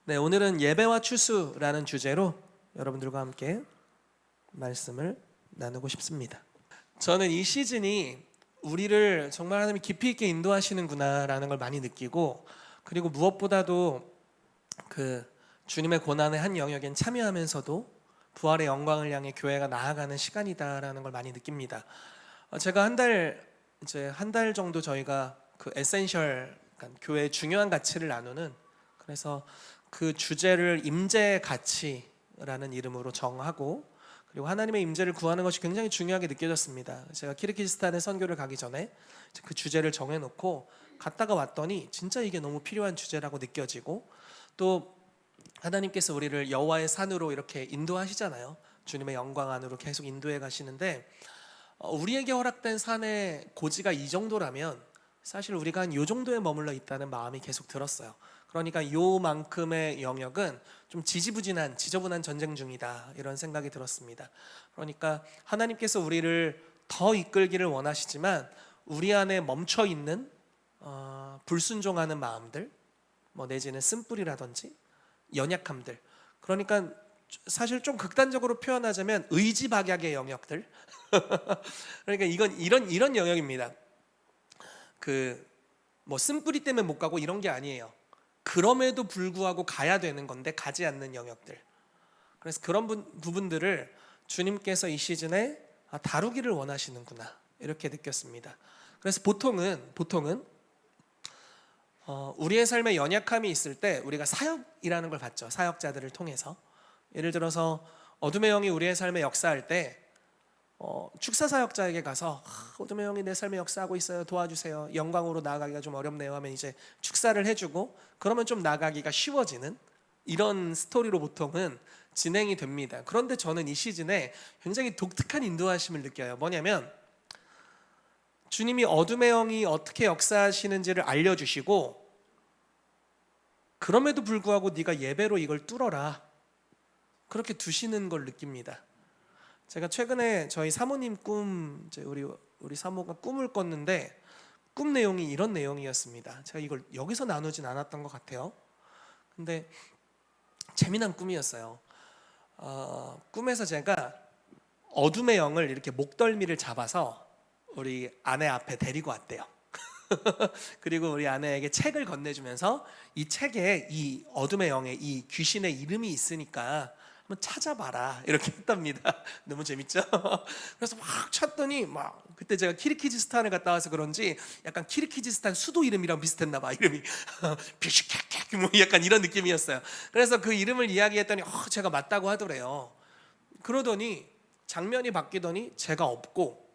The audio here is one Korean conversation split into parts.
네, 오늘은 예배와 추수라는 주제로 여러분들과 함께 말씀을 나누고 싶습니다. 저는 이 시즌이 우리를 정말 하나님이 깊이 있게 인도하시는구나라는 걸 많이 느끼고, 그리고 무엇보다도 그 주님의 고난의 한 영역엔 참여하면서도 부활의 영광을 향해 교회가 나아가는 시간이다라는 걸 많이 느낍니다. 제가 한 달 정도 저희가 그 에센셜, 그러니까 교회의 중요한 가치를 나누는, 그래서 그 주제를 임재의 가치라는 이름으로 정하고, 그리고 하나님의 임재를 구하는 것이 굉장히 중요하게 느껴졌습니다. 제가 키르기스탄에 선교를 가기 전에 그 주제를 정해놓고 갔다가 왔더니 진짜 이게 너무 필요한 주제라고 느껴지고, 또 하나님께서 우리를 여호와의 산으로 이렇게 인도하시잖아요. 주님의 영광 안으로 계속 인도해 가시는데, 우리에게 허락된 산의 고지가 이 정도라면 사실 우리가 한 요 정도에 머물러 있다는 마음이 계속 들었어요. 그러니까 요만큼의 영역은 좀 지저분한 전쟁 중이다, 이런 생각이 들었습니다. 그러니까 하나님께서 우리를 더 이끌기를 원하시지만 우리 안에 멈춰 있는 불순종하는 마음들, 내지는 쓴뿌리라든지 연약함들, 그러니까 사실 좀 극단적으로 표현하자면 의지박약의 영역들. 그러니까 이건 이런 영역입니다. 쓴뿌리 때문에 못 가고 이런 게 아니에요. 그럼에도 불구하고 가야 되는 건데 가지 않는 영역들. 그래서 그런 부분들을 주님께서 이 시즌에 다루기를 원하시는구나, 이렇게 느꼈습니다. 그래서 보통은 우리의 삶에 연약함이 있을 때 우리가 사역이라는 걸 받죠. 사역자들을 통해서. 예를 들어서 어둠의 영이 우리의 삶에 역사할 때 축사 사역자에게 가서 어둠의 영이 내 삶에 역사하고 있어요, 도와주세요, 영광으로 나아가기가 좀 어렵네요 하면 이제 축사를 해주고, 그러면 좀 나아가기가 쉬워지는 이런 스토리로 보통은 진행이 됩니다. 그런데 저는 이 시즌에 굉장히 독특한 인도하심을 느껴요. 뭐냐면 주님이 어둠의 영이 어떻게 역사하시는지를 알려주시고, 그럼에도 불구하고 네가 예배로 이걸 뚫어라, 그렇게 두시는 걸 느낍니다. 제가 최근에 저희 사모님 이제 우리 사모가 꿈을 꿨는데, 꿈 내용이 이런 내용이었습니다. 제가 이걸 여기서 나누진 않았던 것 같아요. 근데 재미난 꿈이었어요. 꿈에서 제가 어둠의 영을 이렇게 목덜미를 잡아서 우리 아내 앞에 데리고 왔대요. 그리고 우리 아내에게 책을 건네주면서 이 책에 이 어둠의 영의 이 귀신의 이름이 있으니까 한번 찾아봐라, 이렇게 했답니다. 너무 재밌죠? 그래서 막 찾더니 그때 제가 키르기즈스탄을 갔다 와서 그런지 약간 키르기즈스탄 수도 이름이랑 비슷했나 봐, 이름이. 비슈케케 약간 이런 느낌이었어요. 그래서 그 이름을 이야기했더니 제가 맞다고 하더래요. 그러더니 장면이 바뀌더니 제가 없고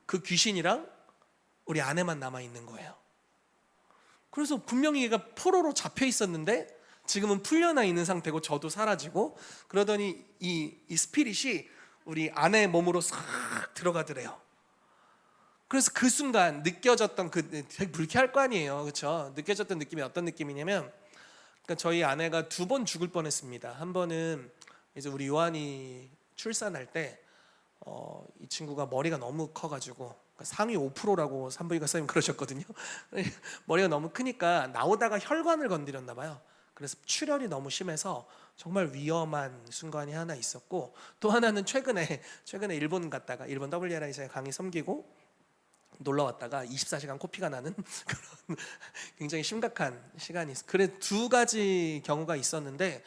그 귀신이랑 우리 아내만 남아 있는 거예요. 그래서 분명히 얘가 포로로 잡혀 있었는데 지금은 풀려나 있는 상태고 저도 사라지고, 그러더니 이 스피릿이 우리 아내의 몸으로 싹 들어가더래요. 그래서 그 순간 느껴졌던 되게 불쾌할 거 아니에요, 그렇죠? 느껴졌던 느낌이 어떤 느낌이냐면, 그러니까 저희 아내가 2번 죽을 뻔했습니다. 한 번은 이제 우리 요한이 출산할 때 이 친구가 머리가 너무 커가지고 상위 5%라고 산부인과 선생님 그러셨거든요. 머리가 너무 크니까 나오다가 혈관을 건드렸나 봐요. 그래서 출혈이 너무 심해서 정말 위험한 순간이 하나 있었고, 또 하나는 최근에 일본 갔다가, 일본 WRI에서 강의 섬기고 놀러 왔다가 24시간 코피가 나는 그런 굉장히 심각한 시간이 있어요. 그래 2가지 경우가 있었는데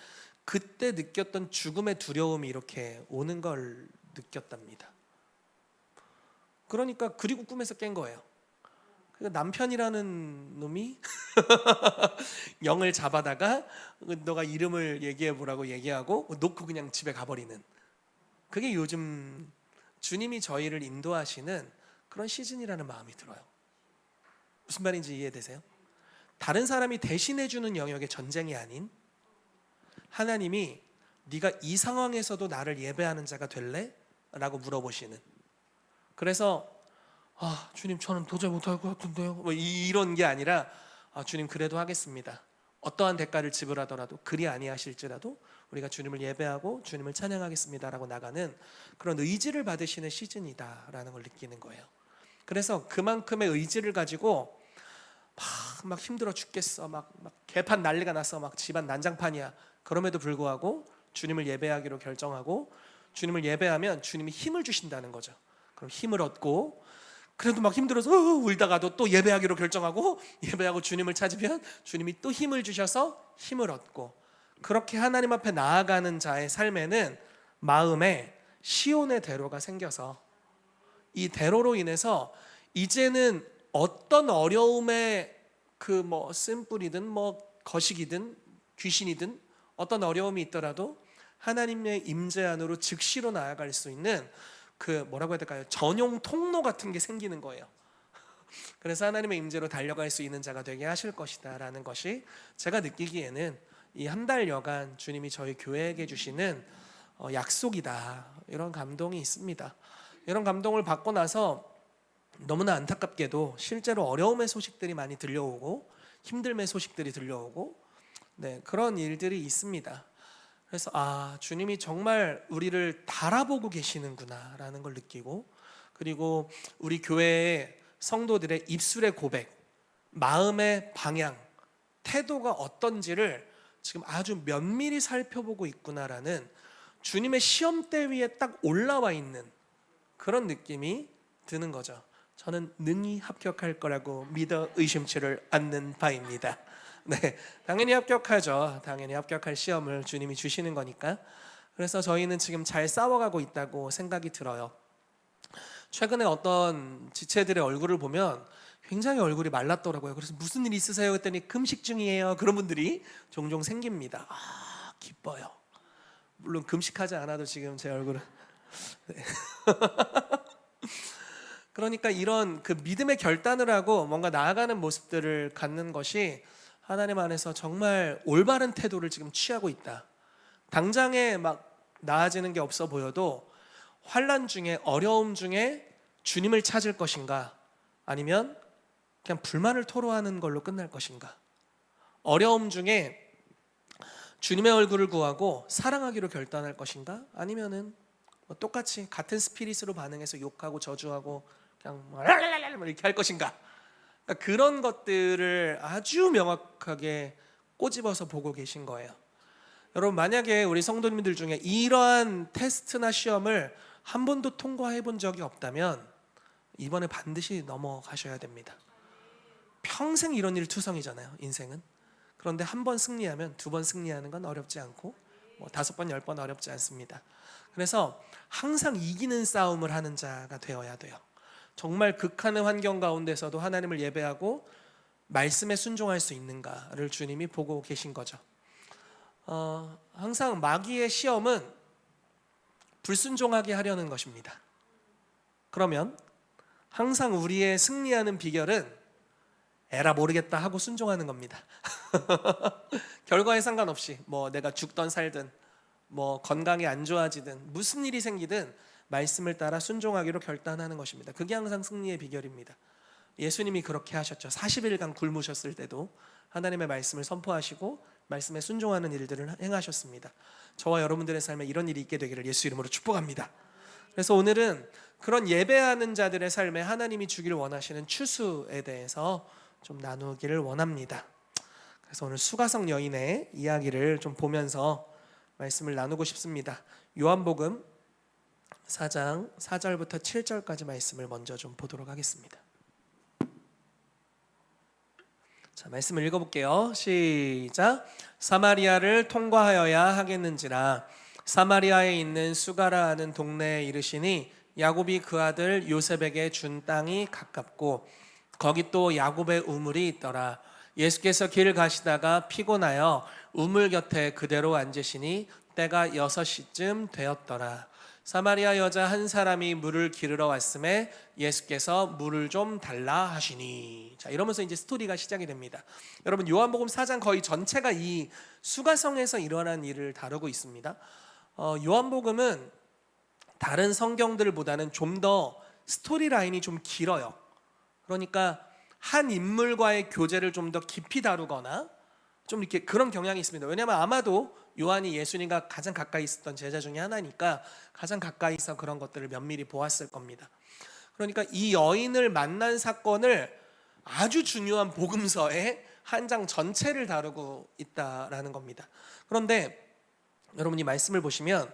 그때 느꼈던 죽음의 두려움이 이렇게 오는 걸 느꼈답니다. 그러니까 그리고 꿈에서 깬 거예요. 그러니까 남편이라는 놈이 영을 잡아다가 너가 이름을 얘기해 보라고 얘기하고 놓고 그냥 집에 가버리는, 그게 요즘 주님이 저희를 인도하시는 그런 시즌이라는 마음이 들어요. 무슨 말인지 이해되세요? 다른 사람이 대신해 주는 영역의 전쟁이 아닌, 하나님이 네가 이 상황에서도 나를 예배하는 자가 될래? 라고 물어보시는. 그래서 주님 저는 도저히 못할 것 같은데요, 이런 게 아니라 주님 그래도 하겠습니다. 어떠한 대가를 지불하더라도 그리 아니하실지라도 우리가 주님을 예배하고 주님을 찬양하겠습니다라고 나가는 그런 의지를 받으시는 시즌이다라는 걸 느끼는 거예요. 그래서 그만큼의 의지를 가지고 막 힘들어 죽겠어. 막 개판 난리가 났어. 막 집안 난장판이야. 그럼에도 불구하고 주님을 예배하기로 결정하고 주님을 예배하면 주님이 힘을 주신다는 거죠. 그럼 힘을 얻고 그래도 막 힘들어서 울다가도 또 예배하기로 결정하고 예배하고 주님을 찾으면 주님이 또 힘을 주셔서 힘을 얻고 그렇게 하나님 앞에 나아가는 자의 삶에는 마음에 시온의 대로가 생겨서 이 대로로 인해서 이제는 어떤 어려움에 그 쓴뿌리든 거식이든 귀신이든 어떤 어려움이 있더라도 하나님의 임재 안으로 즉시로 나아갈 수 있는 그 뭐라고 해야 될까요? 전용 통로 같은 게 생기는 거예요. 그래서 하나님의 임재로 달려갈 수 있는 자가 되게 하실 것이다 라는 것이 제가 느끼기에는 이 한 달여간 주님이 저희 교회에게 주시는 약속이다, 이런 감동이 있습니다. 이런 감동을 받고 나서 너무나 안타깝게도 실제로 어려움의 소식들이 많이 들려오고 힘듦의 소식들이 들려오고 그런 일들이 있습니다. 그래서 주님이 정말 우리를 달아보고 계시는구나 라는 걸 느끼고, 그리고 우리 교회의 성도들의 입술의 고백, 마음의 방향, 태도가 어떤지를 지금 아주 면밀히 살펴보고 있구나라는 주님의 시험대 위에 딱 올라와 있는 그런 느낌이 드는 거죠. 저는 능히 합격할 거라고 믿어 의심치를 않는 바입니다. 당연히 합격하죠. 당연히 합격할 시험을 주님이 주시는 거니까. 그래서 저희는 지금 잘 싸워가고 있다고 생각이 들어요. 최근에 어떤 지체들의 얼굴을 보면 굉장히 얼굴이 말랐더라고요. 그래서 무슨 일 있으세요? 그랬더니 금식 중이에요. 그런 분들이 종종 생깁니다. 기뻐요. 물론 금식하지 않아도 지금 제 얼굴은 그러니까 이런 그 믿음의 결단을 하고 뭔가 나아가는 모습들을 갖는 것이 하나님 안에서 정말 올바른 태도를 지금 취하고 있다. 당장에 막 나아지는 게 없어 보여도 환난 중에, 어려움 중에 주님을 찾을 것인가, 아니면 그냥 불만을 토로하는 걸로 끝날 것인가. 어려움 중에 주님의 얼굴을 구하고 사랑하기로 결단할 것인가, 아니면은 똑같이 같은 스피릿으로 반응해서 욕하고 저주하고 그냥 이렇게 할 것인가. 그러니까 그런 것들을 아주 명확하게 꼬집어서 보고 계신 거예요. 여러분, 만약에 우리 성도님들 중에 이러한 테스트나 시험을 한 번도 통과해 본 적이 없다면 이번에 반드시 넘어가셔야 됩니다. 평생 이런 일 투성이잖아요, 인생은. 그런데 한 번 승리하면 두 번 승리하는 건 어렵지 않고 5번, 10번 어렵지 않습니다. 그래서 항상 이기는 싸움을 하는 자가 되어야 돼요. 정말 극한의 환경 가운데서도 하나님을 예배하고 말씀에 순종할 수 있는가를 주님이 보고 계신 거죠. 항상 마귀의 시험은 불순종하게 하려는 것입니다. 그러면 항상 우리의 승리하는 비결은 에라 모르겠다 하고 순종하는 겁니다. 결과에 상관없이 내가 죽던 살든 건강이 안 좋아지든 무슨 일이 생기든 말씀을 따라 순종하기로 결단하는 것입니다. 그게 항상 승리의 비결입니다. 예수님이 그렇게 하셨죠. 40일간 굶으셨을 때도 하나님의 말씀을 선포하시고 말씀에 순종하는 일들을 행하셨습니다. 저와 여러분들의 삶에 이런 일이 있게 되기를 예수 이름으로 축복합니다. 그래서 오늘은 그런 예배하는 자들의 삶에 하나님이 주기를 원하시는 추수에 대해서 좀 나누기를 원합니다. 그래서 오늘 수가성 여인의 이야기를 좀 보면서 말씀을 나누고 싶습니다. 요한복음 4장 4절부터 7절까지 말씀을 먼저 좀 보도록 하겠습니다. 자, 말씀을 읽어볼게요. 시작. 사마리아를 통과하여야 하겠는지라 사마리아에 있는 수가라 하는 동네에 이르시니 야곱이 그 아들 요셉에게 준 땅이 가깝고 거기 또 야곱의 우물이 있더라. 예수께서 길 가시다가 피곤하여 우물 곁에 그대로 앉으시니 때가 6시쯤 되었더라. 사마리아 여자 한 사람이 물을 기르러 왔음에 예수께서 물을 좀 달라 하시니. 자, 이러면서 이제 스토리가 시작이 됩니다. 여러분, 요한복음 4장 거의 전체가 이 수가성에서 일어난 일을 다루고 있습니다. 요한복음은 다른 성경들보다는 좀 더 스토리 라인이 좀 길어요. 그러니까 한 인물과의 교제를 좀 더 깊이 다루거나 좀 이렇게 그런 경향이 있습니다. 왜냐하면 아마도 요한이 예수님과 가장 가까이 있었던 제자 중에 하나니까 가장 가까이서 그런 것들을 면밀히 보았을 겁니다. 그러니까 이 여인을 만난 사건을 아주 중요한 복음서의 한 장 전체를 다루고 있다라는 겁니다. 그런데 여러분이 말씀을 보시면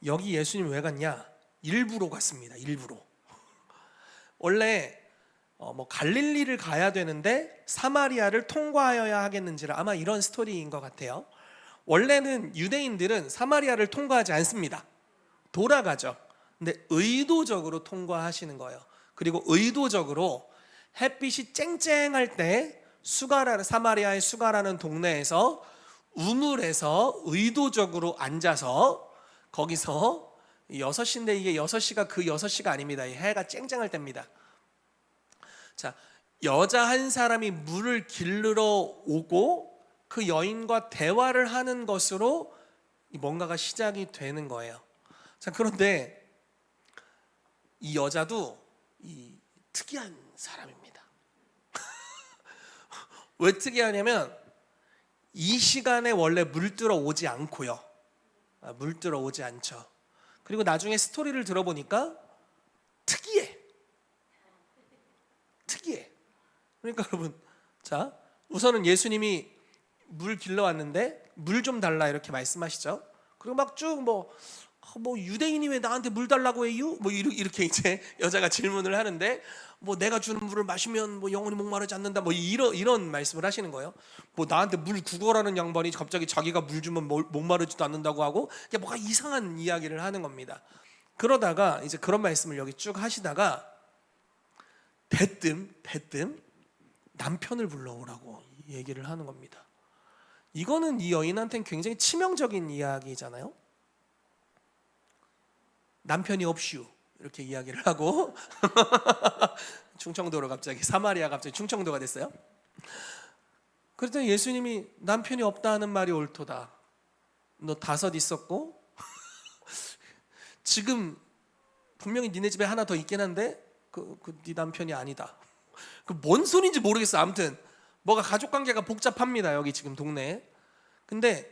여기 예수님 왜 갔냐? 일부러 갔습니다. 일부러. 원래 뭐 갈릴리를 가야 되는데 사마리아를 통과하여야 하겠는지라 아마 이런 스토리인 것 같아요. 원래는 유대인들은 사마리아를 통과하지 않습니다. 돌아가죠. 근데 의도적으로 통과하시는 거예요. 그리고 의도적으로 햇빛이 쨍쨍할 때 사마리아의 수가라는 동네에서 우물에서 의도적으로 앉아서 거기서 6시인데 이게 6시가 그 6시가 아닙니다. 해가 쨍쨍할 때입니다. 자, 여자 한 사람이 물을 길르러 오고 그 여인과 대화를 하는 것으로 뭔가가 시작이 되는 거예요. 자, 그런데 이 여자도 특이한 사람입니다. 왜 특이하냐면 이 시간에 원래 물들어 오지 않고요. 물들어 오지 않죠. 그리고 나중에 스토리를 들어보니까 특이해. 그러니까 여러분, 자, 우선은 예수님이 물 길러왔는데 물 좀 달라 이렇게 말씀하시죠. 그리고 막 쭉 뭐 유대인이 왜 나한테 물 달라고 해요? 뭐 이렇게 이제 여자가 질문을 하는데 뭐 내가 주는 물을 마시면 뭐 영원히 목마르지 않는다 뭐 이런 말씀을 하시는 거예요. 뭐 나한테 물 구걸하는 양반이 갑자기 자기가 물 주면 목마르지도 않는다고 하고 그냥 뭔가 이상한 이야기를 하는 겁니다. 그러다가 이제 그런 말씀을 여기 쭉 하시다가 대뜸 남편을 불러오라고 얘기를 하는 겁니다. 이거는 이 여인한테는 굉장히 치명적인 이야기잖아요. 남편이 없슈 이렇게 이야기를 하고 충청도로 갑자기 사마리아 갑자기 충청도가 됐어요. 그랬더니 예수님이 남편이 없다는 말이 옳도다. 너 5 있었고 지금 분명히 니네 집에 하나 더 있긴 한데 네 남편이 아니다. 뭔 소리인지 모르겠어. 아무튼 뭐가 가족관계가 복잡합니다. 여기 지금 동네에. 근데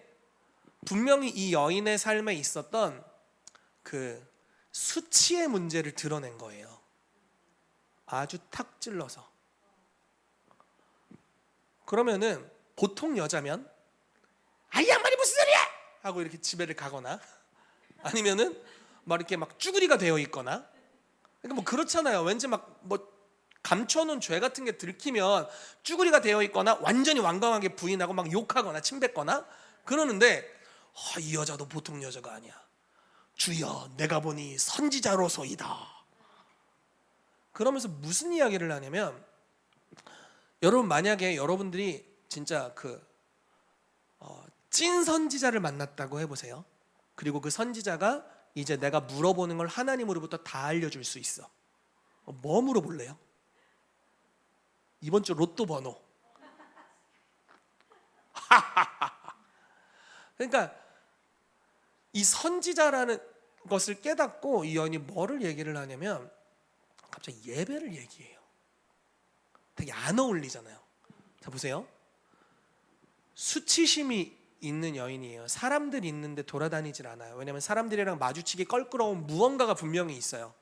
분명히 이 여인의 삶에 있었던 그 수치의 문제를 드러낸 거예요. 아주 탁 찔러서. 그러면은 보통 여자면 이 양반이 무슨 소리야! 하고 이렇게 집에를 가거나 아니면은 막 이렇게 막 쭈구리가 되어 있거나 그러니까 뭐 그렇잖아요. 왠지 막 뭐 감춰놓은 죄 같은 게 들키면 쭈구리가 되어 있거나 완전히 완강하게 부인하고 막 욕하거나 침뱉거나 그러는데 이 여자도 보통 여자가 아니야. 주여 내가 보니 선지자로소이다. 그러면서 무슨 이야기를 하냐면 여러분 만약에 여러분들이 진짜 찐 선지자를 만났다고 해보세요. 그리고 그 선지자가 이제 내가 물어보는 걸 하나님으로부터 다 알려줄 수 있어. 뭐 물어볼래요? 이번 주 로또 번호. 그러니까 이 선지자라는 것을 깨닫고 이 여인이 뭐를 얘기를 하냐면 갑자기 예배를 얘기해요. 되게 안 어울리잖아요. 자 보세요. 수치심이 있는 여인이에요. 사람들 있는데 돌아다니질 않아요. 왜냐하면 사람들이랑 마주치기 껄끄러운 무언가가 분명히 있어요.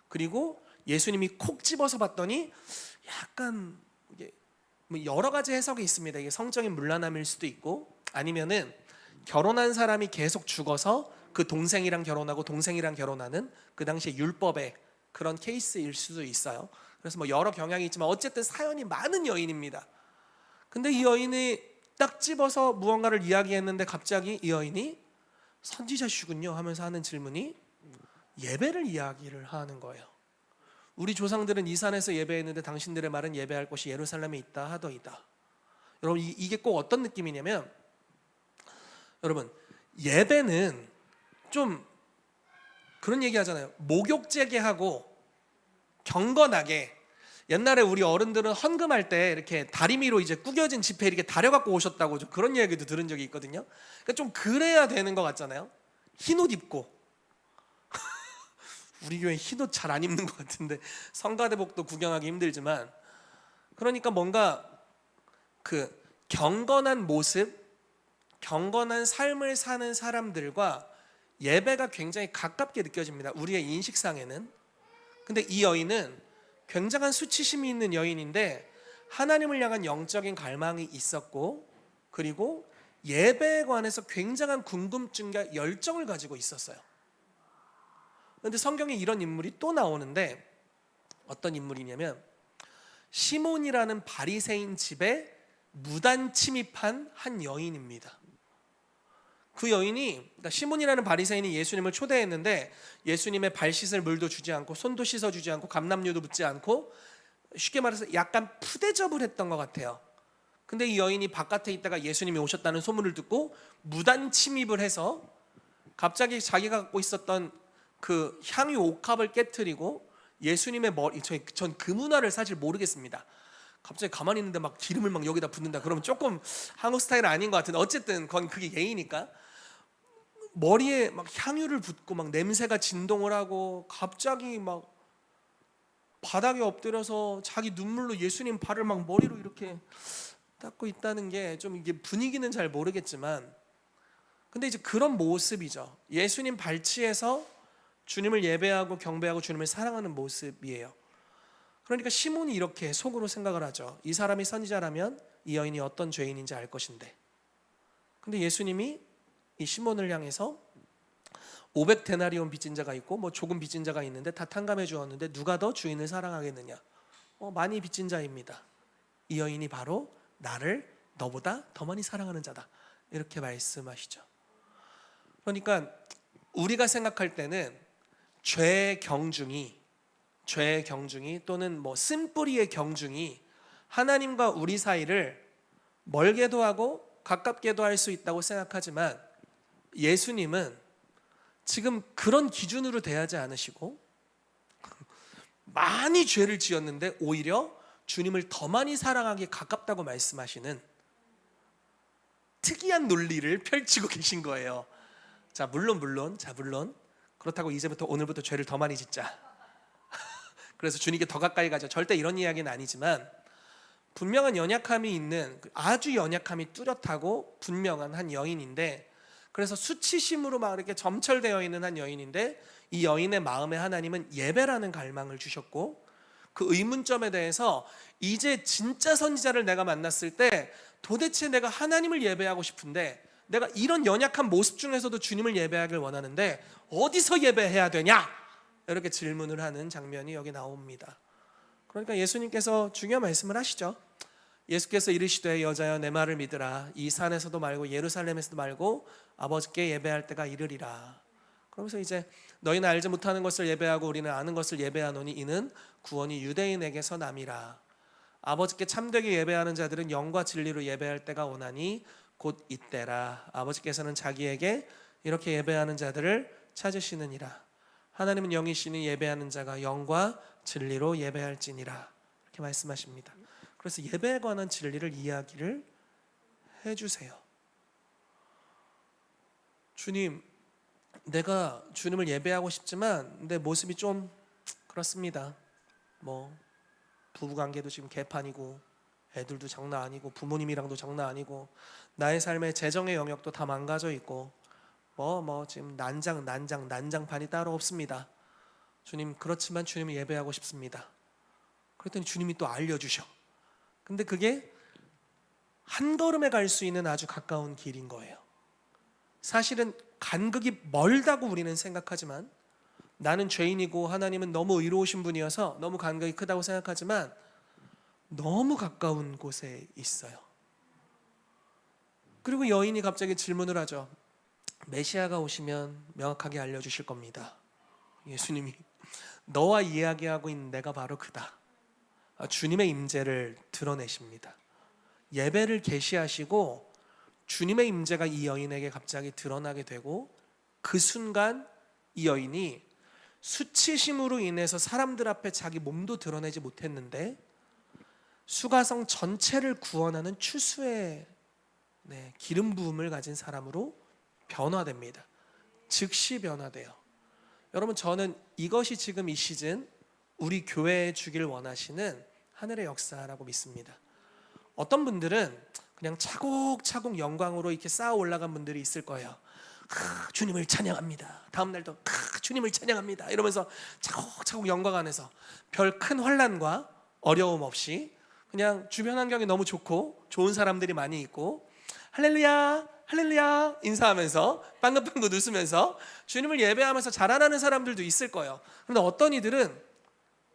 그리고 예수님이 콕 집어서 봤더니 약간 이게 뭐 여러 가지 해석이 있습니다. 이게 성적인 문란함일 수도 있고 아니면은 결혼한 사람이 계속 죽어서 그 동생이랑 결혼하고 동생이랑 결혼하는 그 당시에 율법의 그런 케이스일 수도 있어요. 그래서 뭐 여러 경향이 있지만 어쨌든 사연이 많은 여인입니다. 근데 이 여인이 딱 집어서 무언가를 이야기했는데 갑자기 이 여인이 선지자시군요 하면서 하는 질문이 예배를 이야기를 하는 거예요. 우리 조상들은 이 산에서 예배했는데 당신들의 말은 예배할 곳이 예루살렘에 있다 하더이다. 여러분 이게 꼭 어떤 느낌이냐면 여러분 예배는 좀 그런 얘기 하잖아요. 목욕제계하고 경건하게 옛날에 우리 어른들은 헌금할 때 이렇게 다리미로 이제 구겨진 지폐 이렇게 다려갖고 오셨다고 좀 그런 얘기도 들은 적이 있거든요. 그러니까 좀 그래야 되는 것 같잖아요. 흰옷 입고 우리 교회 흰옷 잘 안 입는 것 같은데 성가대복도 구경하기 힘들지만 그러니까 뭔가 그 경건한 모습, 경건한 삶을 사는 사람들과 예배가 굉장히 가깝게 느껴집니다. 우리의 인식상에는. 근데 이 여인은 굉장한 수치심이 있는 여인인데 하나님을 향한 영적인 갈망이 있었고, 그리고 예배에 관해서 굉장한 궁금증과 열정을 가지고 있었어요. 그런데 성경에 이런 인물이 또 나오는데, 어떤 인물이냐면 시몬이라는 바리새인 집에 무단 침입한 한 여인입니다. 그 여인이, 그러니까 시몬이라는 바리새인이 예수님을 초대했는데 예수님의 발 씻을 물도 주지 않고 손도 씻어주지 않고 감람류도 묻지 않고, 쉽게 말해서 약간 푸대접을 했던 것 같아요. 근데 이 여인이 바깥에 있다가 예수님이 오셨다는 소문을 듣고 무단 침입을 해서 갑자기 자기가 갖고 있었던 그 향유 옥합을 깨트리고 예수님의 머리, 전 그 문화를 사실 모르겠습니다. 갑자기 가만히 있는데 막 기름을 막 여기다 붓는다 그러면 조금 한국 스타일은 아닌 것 같은데, 어쨌든 그건 그게 예의니까 머리에 막 향유를 붓고 막 냄새가 진동을 하고 갑자기 막 바닥에 엎드려서 자기 눈물로 예수님 발을 막 머리로 이렇게 닦고 있다는 게 좀, 이게 분위기는 잘 모르겠지만, 근데 이제 그런 모습이죠. 예수님 발치에서 주님을 예배하고 경배하고 주님을 사랑하는 모습이에요. 그러니까 시몬이 이렇게 속으로 생각을 하죠. 이 사람이 선지자라면 이 여인이 어떤 죄인인지 알 것인데. 근데 예수님이 이 시몬을 향해서 500데나리온 빚진 자가 있고 뭐 조금 빚진 자가 있는데 다 탕감해 주었는데 누가 더 주인을 사랑하겠느냐? 많이 빚진 자입니다. 이 여인이 바로 나를 너보다 더 많이 사랑하는 자다, 이렇게 말씀하시죠. 그러니까 우리가 생각할 때는 죄의 경중이 또는 뭐 쓴뿌리의 경중이 하나님과 우리 사이를 멀게도 하고 가깝게도 할 수 있다고 생각하지만, 예수님은 지금 그런 기준으로 대하지 않으시고 많이 죄를 지었는데 오히려 주님을 더 많이 사랑하기에 가깝다고 말씀하시는 특이한 논리를 펼치고 계신 거예요. 자, 물론 그렇다고 이제부터 오늘부터 죄를 더 많이 짓자, 그래서 주님께 더 가까이 가자, 절대 이런 이야기는 아니지만, 분명한 연약함이 있는, 아주 연약함이 뚜렷하고 분명한 한 여인인데, 그래서 수치심으로 막 이렇게 점철되어 있는 한 여인인데, 이 여인의 마음에 하나님은 예배라는 갈망을 주셨고, 그 의문점에 대해서 이제 진짜 선지자를 내가 만났을 때 도대체 내가 하나님을 예배하고 싶은데, 내가 이런 연약한 모습 중에서도 주님을 예배하길 원하는데 어디서 예배해야 되냐? 이렇게 질문을 하는 장면이 여기 나옵니다. 그러니까 예수님께서 중요한 말씀을 하시죠. 예수께서 이르시되 여자여 내 말을 믿으라. 이 산에서도 말고 예루살렘에서도 말고 아버지께 예배할 때가 이르리라. 그러면서 이제 너희는 알지 못하는 것을 예배하고 우리는 아는 것을 예배하노니 이는 구원이 유대인에게서 남이라. 아버지께 참되게 예배하는 자들은 영과 진리로 예배할 때가 오나니 곧 이때라. 아버지께서는 자기에게 이렇게 예배하는 자들을 찾으시느니라. 하나님은 영이시니 예배하는 자가 영과 진리로 예배할지니라, 이렇게 말씀하십니다. 그래서 예배에 관한 진리를 이야기를 해주세요. 주님, 내가 주님을 예배하고 싶지만 내 모습이 좀 그렇습니다. 뭐 부부관계도 지금 개판이고 애들도 장난 아니고 부모님이랑도 장난 아니고 나의 삶의 재정의 영역도 다 망가져 있고 지금 난장판이 따로 없습니다. 주님, 그렇지만 주님을 예배하고 싶습니다. 그랬더니 주님이 또 알려주셔. 근데 그게 한 걸음에 갈 수 있는 아주 가까운 길인 거예요. 사실은 간극이 멀다고 우리는 생각하지만, 나는 죄인이고 하나님은 너무 의로우신 분이어서 너무 간극이 크다고 생각하지만 너무 가까운 곳에 있어요. 그리고 여인이 갑자기 질문을 하죠. 메시아가 오시면 명확하게 알려주실 겁니다. 예수님이 너와 이야기하고 있는 내가 바로 그다. 주님의 임재를 드러내십니다. 예배를 계시하시고 주님의 임재가 이 여인에게 갑자기 드러나게 되고, 그 순간 이 여인이 수치심으로 인해서 사람들 앞에 자기 몸도 드러내지 못했는데 수가성 전체를 구원하는 추수의 기름 부음을 가진 사람으로 변화됩니다. 즉시 변화돼요. 여러분, 저는 이것이 지금 이 시즌 우리 교회에 주길 원하시는 하늘의 역사라고 믿습니다. 어떤 분들은 그냥 차곡차곡 영광으로 이렇게 쌓아 올라간 분들이 있을 거예요. 주님을 찬양합니다. 다음 날도 주님을 찬양합니다. 이러면서 차곡차곡 영광 안에서 별 큰 환난과 어려움 없이 그냥 주변 환경이 너무 좋고 좋은 사람들이 많이 있고 할렐루야 할렐루야 인사하면서 빵긋빵긋 웃으면서 주님을 예배하면서 자라나는 사람들도 있을 거예요. 그런데 어떤 이들은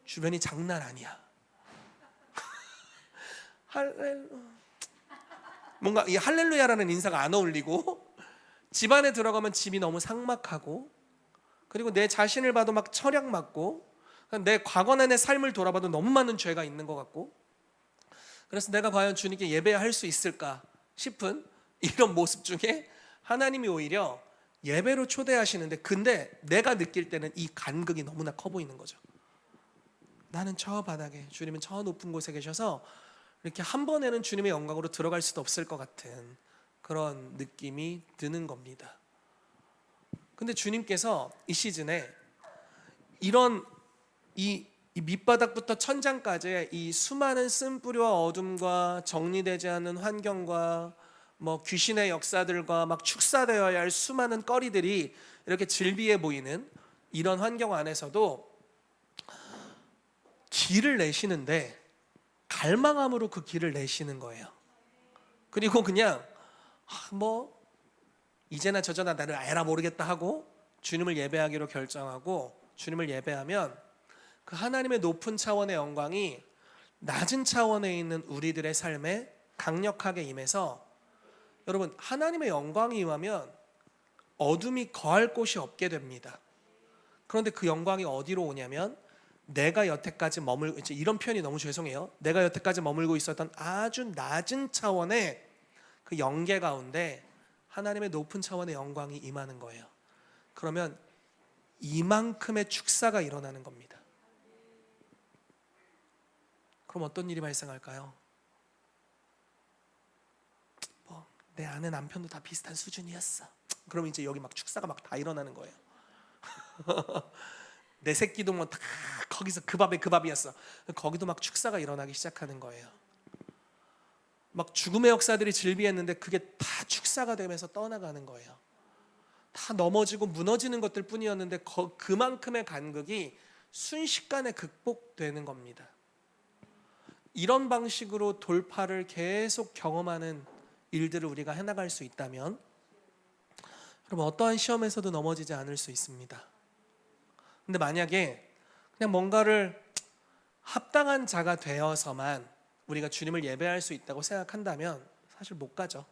주변이 장난 아니야. 뭔가 이 할렐루야라는 인사가 안 어울리고, 집안에 들어가면 집이 너무 삭막하고, 그리고 내 자신을 봐도 막 철약 맞고, 내 과거나 내 삶을 돌아봐도 너무 많은 죄가 있는 것 같고, 그래서 내가 과연 주님께 예배할 수 있을까 싶은 이런 모습 중에 하나님이 오히려 예배로 초대하시는데, 근데 내가 느낄 때는 이 간극이 너무나 커 보이는 거죠. 나는 저 바닥에, 주님은 저 높은 곳에 계셔서 이렇게 한 번에는 주님의 영광으로 들어갈 수도 없을 것 같은 그런 느낌이 드는 겁니다. 근데 주님께서 이 시즌에 이런 이 밑바닥부터 천장까지의 이 수많은 쓴뿌리와 어둠과 정리되지 않은 환경과 뭐 귀신의 역사들과 막 축사되어야 할 수많은 거리들이 이렇게 질비해 보이는 이런 환경 안에서도 길을 내시는데 갈망함으로 그 길을 내시는 거예요. 그리고 그냥 뭐 이제나 저제나 나를 알아 모르겠다 하고 주님을 예배하기로 결정하고 주님을 예배하면 그 하나님의 높은 차원의 영광이 낮은 차원에 있는 우리들의 삶에 강력하게 임해서, 여러분, 하나님의 영광이 임하면 어둠이 거할 곳이 없게 됩니다. 그런데 그 영광이 어디로 오냐면, 내가 여태까지 머물고, 이런 표현이 너무 죄송해요, 내가 여태까지 머물고 있었던 아주 낮은 차원의 그 영계 가운데 하나님의 높은 차원의 영광이 임하는 거예요. 그러면 이만큼의 축사가 일어나는 겁니다. 그럼 어떤 일이 발생할까요? 내 아내 남편도 다 비슷한 수준이었어. 그러면 이제 여기 막 축사가 막 다 일어나는 거예요. 내 새끼도 뭐 다 거기서 그 밥이었어. 거기도 막 축사가 일어나기 시작하는 거예요. 막 죽음의 역사들이 질비했는데 그게 다 축사가 되면서 떠나가는 거예요. 다 넘어지고 무너지는 것들 뿐이었는데 그만큼의 간극이 순식간에 극복되는 겁니다. 이런 방식으로 돌파를 계속 경험하는 일들을 우리가 해나갈 수 있다면, 여러분, 어떠한 시험에서도 넘어지지 않을 수 있습니다. 근데 만약에 그냥 뭔가를 합당한 자가 되어서만 우리가 주님을 예배할 수 있다고 생각한다면 사실 못 가죠.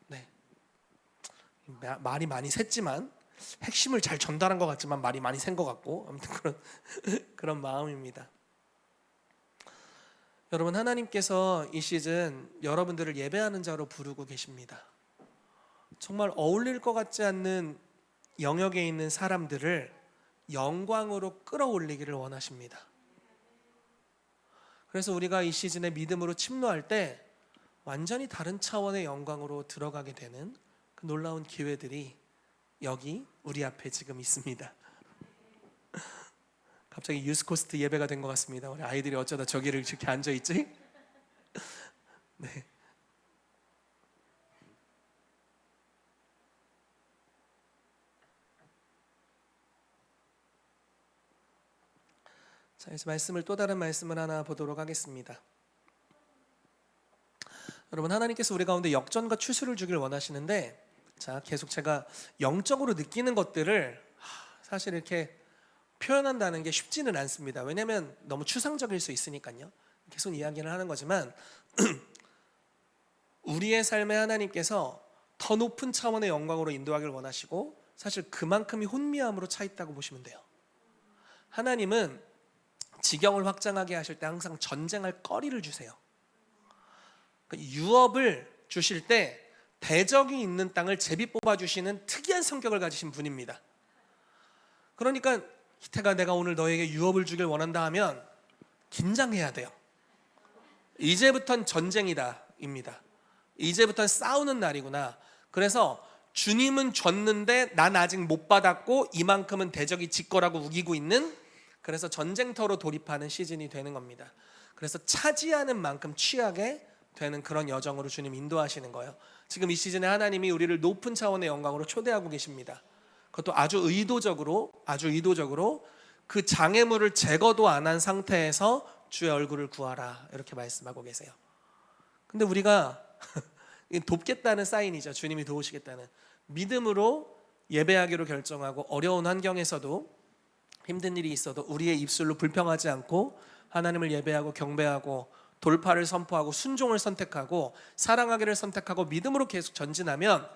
네. 말이 많이 샜지만, 핵심을 잘 전달한 것 같지만 말이 많이 샌 것 같고, 아무튼 그런 마음입니다. 여러분, 하나님께서 이 시즌 여러분들을 예배하는 자로 부르고 계십니다. 정말 어울릴 것 같지 않는 영역에 있는 사람들을 영광으로 끌어올리기를 원하십니다. 그래서 우리가 이 시즌에 믿음으로 침노할 때 완전히 다른 차원의 영광으로 들어가게 되는 그 놀라운 기회들이 여기 우리 앞에 지금 있습니다. 갑자기 유스코스트 예배가 된 것 같습니다. 우리 아이들이 어쩌다 저기를 이렇게 앉아있지? 네. 자, 그래서 말씀을, 또 다른 말씀을 하나 보도록 하겠습니다. 여러분, 하나님께서 우리 가운데 역전과 추수를 주길 원하시는데, 자, 계속 제가 영적으로 느끼는 것들을 사실 이렇게 표현한다는 게 쉽지는 않습니다. 왜냐하면 너무 추상적일 수 있으니까요. 계속 이야기를 하는 거지만 우리의 삶에 하나님께서 더 높은 차원의 영광으로 인도하길 원하시고, 사실 그만큼이 혼미함으로 차 있다고 보시면 돼요. 하나님은 지경을 확장하게 하실 때 항상 전쟁할 거리를 주세요. 유업을 주실 때 대적이 있는 땅을 제비 뽑아주시는 특이한 성격을 가지신 분입니다. 그러니까 희태가 내가 오늘 너에게 유업을 주길 원한다 하면 긴장해야 돼요. 이제부턴 전쟁이다 입니다. 이제부턴 싸우는 날이구나. 그래서 주님은 줬는데 난 아직 못 받았고 이만큼은 대적이 지 거라고 우기고 있는, 그래서 전쟁터로 돌입하는 시즌이 되는 겁니다. 그래서 차지하는 만큼 취하게 되는 그런 여정으로 주님 인도하시는 거예요. 지금 이 시즌에 하나님이 우리를 높은 차원의 영광으로 초대하고 계십니다. 그것도 아주 의도적으로 그 장애물을 제거도 안 한 상태에서 주의 얼굴을 구하라 이렇게 말씀하고 계세요. 근데 우리가 돕겠다는 사인이죠. 주님이 도우시겠다는 믿음으로 예배하기로 결정하고 어려운 환경에서도 힘든 일이 있어도 우리의 입술로 불평하지 않고 하나님을 예배하고 경배하고 돌파를 선포하고 순종을 선택하고 사랑하기를 선택하고 믿음으로 계속 전진하면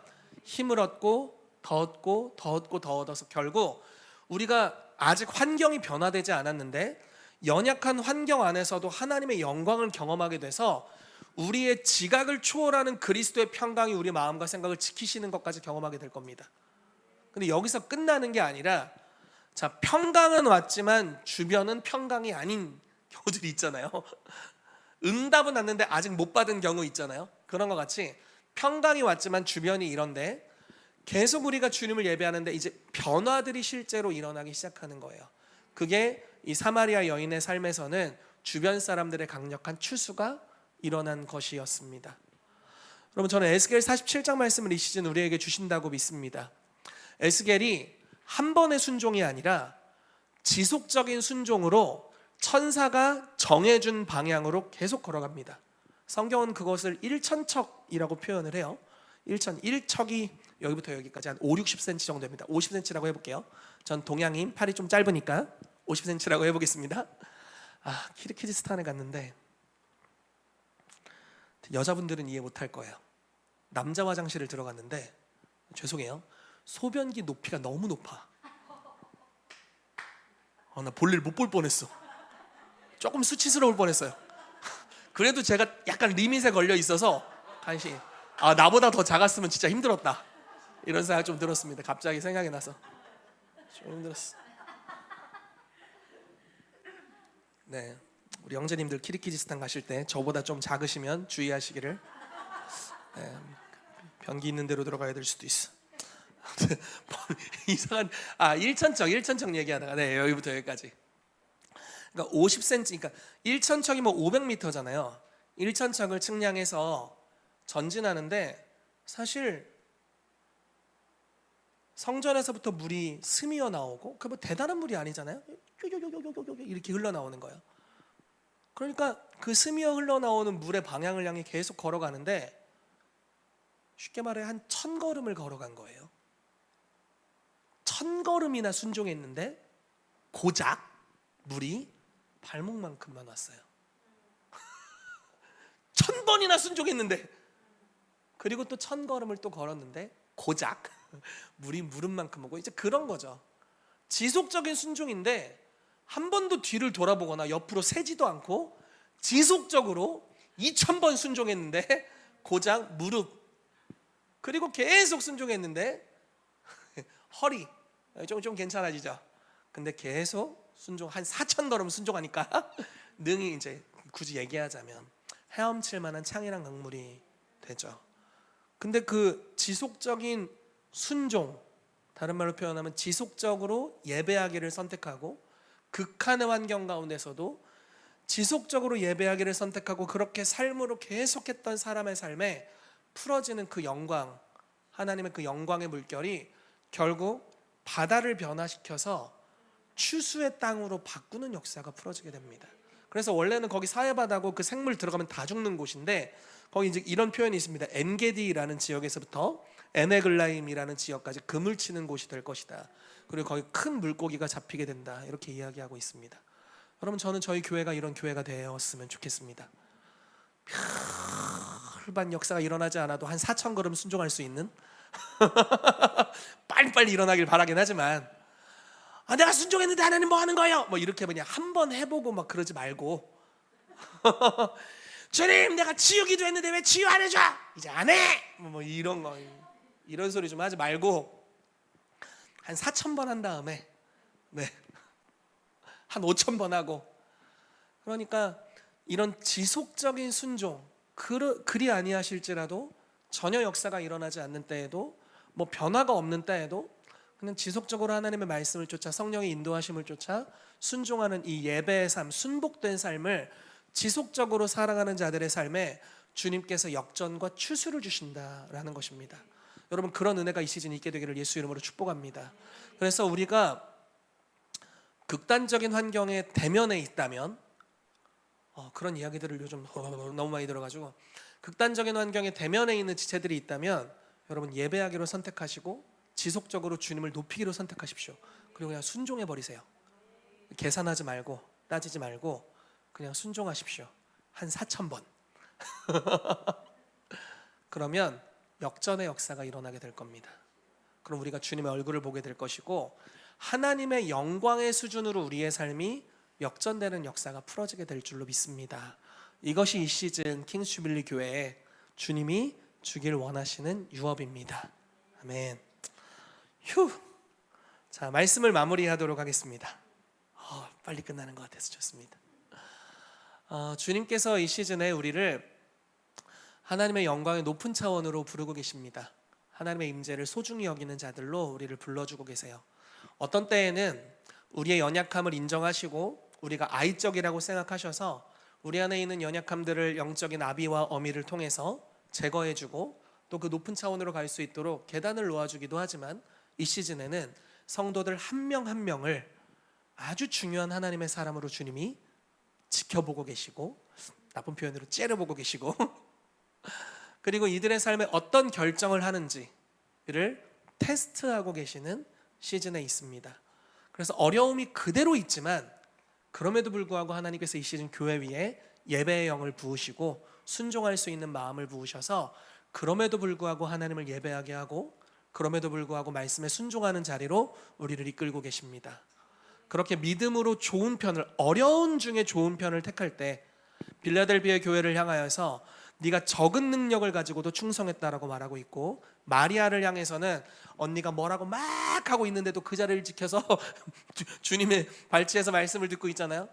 힘을 얻고 더 얻고 더 얻고 더 얻어서 결국 우리가 아직 환경이 변화되지 않았는데 연약한 환경 안에서도 하나님의 영광을 경험하게 돼서 우리의 지각을 초월하는 그리스도의 평강이 우리 마음과 생각을 지키시는 것까지 경험하게 될 겁니다. 근데 여기서 끝나는 게 아니라 자, 평강은 왔지만 주변은 평강이 아닌 경우들이 있잖아요. 응답은 왔는데 아직 못 받은 경우 있잖아요. 그런 것 같이 평강이 왔지만 주변이 이런데 계속 우리가 주님을 예배하는데 이제 변화들이 실제로 일어나기 시작하는 거예요. 그게 이 사마리아 여인의 삶에서는 주변 사람들의 강력한 추수가 일어난 것이었습니다. 여러분, 저는 에스겔 47장 말씀을 이 시즌 우리에게 주신다고 믿습니다. 에스겔이 한 번의 순종이 아니라 지속적인 순종으로 천사가 정해준 방향으로 계속 걸어갑니다. 성경은 그것을 일천척이라고 표현을 해요. 일척이 여기부터 여기까지 한 5-60cm 정도 됩니다. 50cm라고 해볼게요. 전 동양인, 팔이 좀 짧으니까 50cm라고 해보겠습니다. 키르기즈스탄에 갔는데 여자분들은 이해 못할 거예요. 남자 화장실을 들어갔는데 죄송해요, 소변기 높이가 너무 높아. 나 볼일 못 볼 뻔했어. 조금 수치스러울 뻔했어요. 그래도 제가 약간 리밋에 걸려 있어서 간신히 나보다 더 작았으면 진짜 힘들었다 이런 생각 좀 들었습니다. 갑자기 생각이 나서 좀 힘들었어. 네, 우리 형제님들 키르기즈스탄 가실 때 저보다 좀 작으시면 주의하시기를. 네, 변기 있는 데로 들어가야 될 수도 있어. 이상한 일천척 얘기하다가 네, 여기부터 여기까지. 그러니까 50cm, 그러니까 1천척이면 500m잖아요. 1천척을 측량해서 전진하는데 사실 성전에서부터 물이 스미어 나오고 그 뭐 대단한 물이 아니잖아요. 이렇게 흘러나오는 거예요. 그러니까 그 스미어 흘러나오는 물의 방향을 향해 계속 걸어가는데 쉽게 말해 한 1000걸음을 걸어간 거예요. 1000걸음이나 순종했는데 고작 물이 발목만큼만 왔어요. 1000번이나 순종했는데, 그리고 또 1000걸음을 또 걸었는데 고작 물이 무릎만큼 오고, 이제 그런 거죠. 지속적인 순종인데 한 번도 뒤를 돌아보거나 옆으로 세지도 않고 지속적으로 2000번 순종했는데 고작 무릎, 그리고 계속 순종했는데 허리 좀 괜찮아지죠. 근데 계속 순종, 한 4000걸음 순종하니까 능히 이제 굳이 얘기하자면 헤엄칠 만한 창이란 강물이 되죠. 근데 그 지속적인 순종, 다른 말로 표현하면 지속적으로 예배하기를 선택하고 극한의 환경 가운데서도 지속적으로 예배하기를 선택하고 그렇게 삶으로 계속했던 사람의 삶에 풀어지는 그 영광, 하나님의 그 영광의 물결이 결국 바다를 변화시켜서 추수의 땅으로 바꾸는 역사가 풀어지게 됩니다. 그래서 원래는 거기 사해바다고 그 생물 들어가면 다 죽는 곳인데 거기 이제 이런 표현이 있습니다. 엔게디라는 지역에서부터 에네글라임이라는 지역까지 금을 치는 곳이 될 것이다. 그리고 거기 큰 물고기가 잡히게 된다. 이렇게 이야기하고 있습니다. 여러분, 저는 저희 교회가 이런 교회가 되었으면 좋겠습니다. 별반 역사가 일어나지 않아도 한 4000걸음 순종할 수 있는 빨리빨리 일어나길 바라긴 하지만 내가 순종했는데 하나님 뭐 하는 거예요? 뭐 이렇게 그냥 한번 해보고 막 그러지 말고 주님 내가 치유기도 했는데 왜 치유 안 해줘? 이제 안 해! 뭐 이런 거, 이런 소리 좀 하지 말고 한 4000번 한 다음에 한 5000번 하고, 그러니까 이런 지속적인 순종, 그리 아니하실지라도 전혀 역사가 일어나지 않는 때에도 뭐 변화가 없는 때에도 그냥 지속적으로 하나님의 말씀을 쫓아 성령의 인도하심을 쫓아 순종하는 이 예배의 삶, 순복된 삶을 지속적으로 살아가는 자들의 삶에 주님께서 역전과 추수를 주신다라는 것입니다. 여러분, 그런 은혜가 이 시즌 있게 되기를 예수 이름으로 축복합니다. 그래서 우리가 극단적인 환경에 대면에 있다면 그런 이야기들을 요즘 너무 많이 들어가지고, 극단적인 환경에 대면에 있는 지체들이 있다면 여러분 예배하기로 선택하시고 지속적으로 주님을 높이기로 선택하십시오. 그리고 그냥 순종해 버리세요. 계산하지 말고 따지지 말고 그냥 순종하십시오. 한 4,000번. 그러면 역전의 역사가 일어나게 될 겁니다. 그럼 우리가 주님의 얼굴을 보게 될 것이고, 하나님의 영광의 수준으로 우리의 삶이 역전되는 역사가 풀어지게 될 줄로 믿습니다. 이것이 이 시즌 킹스 주빌리 교회에 주님이 주길 원하시는 유업입니다. 아멘. 휴. 자, 말씀을 마무리하도록 하겠습니다. 빨리 끝나는 것 같아서 좋습니다. 주님께서 이 시즌에 우리를 하나님의 영광의 높은 차원으로 부르고 계십니다. 하나님의 임재를 소중히 여기는 자들로 우리를 불러주고 계세요. 어떤 때에는 우리의 연약함을 인정하시고 우리가 아이적이라고 생각하셔서 우리 안에 있는 연약함들을 영적인 아비와 어미를 통해서 제거해주고 또 그 높은 차원으로 갈 수 있도록 계단을 놓아주기도 하지만, 이 시즌에는 성도들 한 명 한 명을 아주 중요한 하나님의 사람으로 주님이 지켜보고 계시고, 나쁜 표현으로 째려보고 계시고 그리고 이들의 삶에 어떤 결정을 하는지를 테스트하고 계시는 시즌에 있습니다. 그래서 어려움이 그대로 있지만 그럼에도 불구하고 하나님께서 이 시즌 교회 위에 예배의 영을 부으시고 순종할 수 있는 마음을 부으셔서 그럼에도 불구하고 하나님을 예배하게 하고 그럼에도 불구하고 말씀에 순종하는 자리로 우리를 이끌고 계십니다. 그렇게 믿음으로 좋은 편을, 어려운 중에 좋은 편을 택할 때 빌라델비아 교회를 향하여서 네가 적은 능력을 가지고도 충성했다라고 말하고 있고, 마리아를 향해서는 언니가 뭐라고 막 하고 있는데도 그 자리를 지켜서 주님의 발치에서 말씀을 듣고 있잖아요.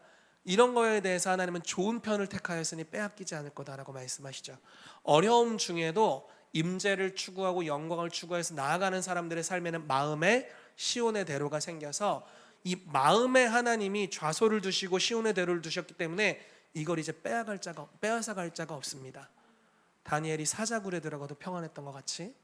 이런 거에 대해서 하나님은 좋은 편을 택하였으니 빼앗기지 않을 거다라고 말씀하시죠. 어려움 중에도 임재를 추구하고 영광을 추구해서 나아가는 사람들의 삶에는 마음에 시온의 대로가 생겨서 이 마음에 하나님이 좌소를 두시고 시온의 대로를 두셨기 때문에 이걸 이제 빼앗아갈 자가 없습니다. 다니엘이 사자굴에 들어가도 평안했던 것 같이,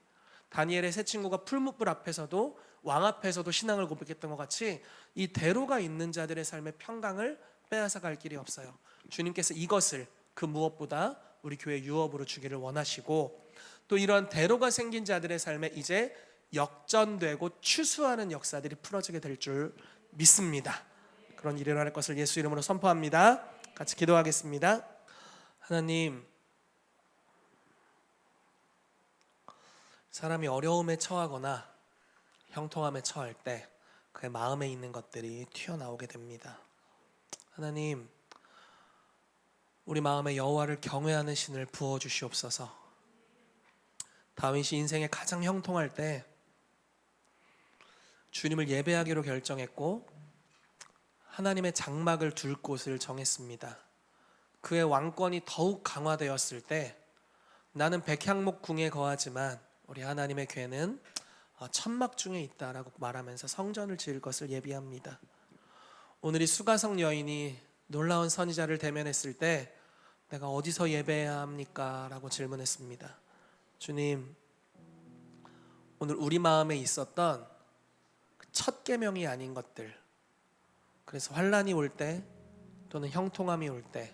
다니엘의 세 친구가 풀무불 앞에서도 왕 앞에서도 신앙을 고백했던 것 같이, 이 대로가 있는 자들의 삶의 평강을 빼앗아갈 길이 없어요. 주님께서 이것을 그 무엇보다 우리 교회 유업으로 주기를 원하시고, 또 이러한 대로가 생긴 자들의 삶에 이제 역전되고 추수하는 역사들이 풀어지게 될 줄 믿습니다. 그런 일이 일어날 것을 예수 이름으로 선포합니다. 같이 기도하겠습니다. 하나님, 사람이 어려움에 처하거나 형통함에 처할 때 그의 마음에 있는 것들이 튀어나오게 됩니다. 하나님, 우리 마음에 여호와를 경외하는 신을 부어주시옵소서. 다윗이 인생에 가장 형통할 때 주님을 예배하기로 결정했고 하나님의 장막을 둘 곳을 정했습니다. 그의 왕권이 더욱 강화되었을 때 나는 백향목 궁에 거하지만 우리 하나님의 궤는 천막 중에 있다라고 말하면서 성전을 지을 것을 예비합니다. 오늘 이 수가성 여인이 놀라운 선지자를 대면했을 때 내가 어디서 예배해야 합니까? 라고 질문했습니다. 주님, 오늘 우리 마음에 있었던 첫 계명이 아닌 것들, 그래서 환난이 올 때 또는 형통함이 올 때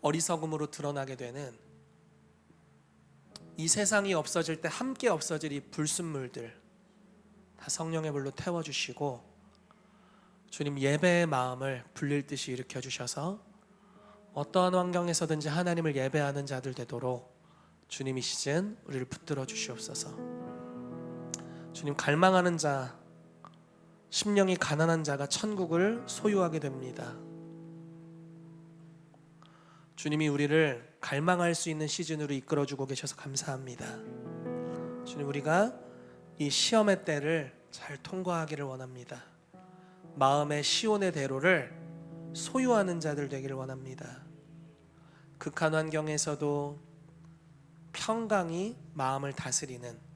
어리석음으로 드러나게 되는 이 세상이 없어질 때 함께 없어질 이 불순물들 다 성령의 불로 태워주시고 주님 예배의 마음을 불릴 듯이 일으켜 주셔서 어떠한 환경에서든지 하나님을 예배하는 자들 되도록 주님 이 시즌 우리를 붙들어 주시옵소서. 주님, 갈망하는 자, 심령이 가난한 자가 천국을 소유하게 됩니다. 주님이 우리를 갈망할 수 있는 시즌으로 이끌어주고 계셔서 감사합니다. 주님, 우리가 이 시험의 때를 잘 통과하기를 원합니다. 마음의 시온의 대로를 소유하는 자들 되기를 원합니다. 극한 환경에서도 평강이 마음을 다스리는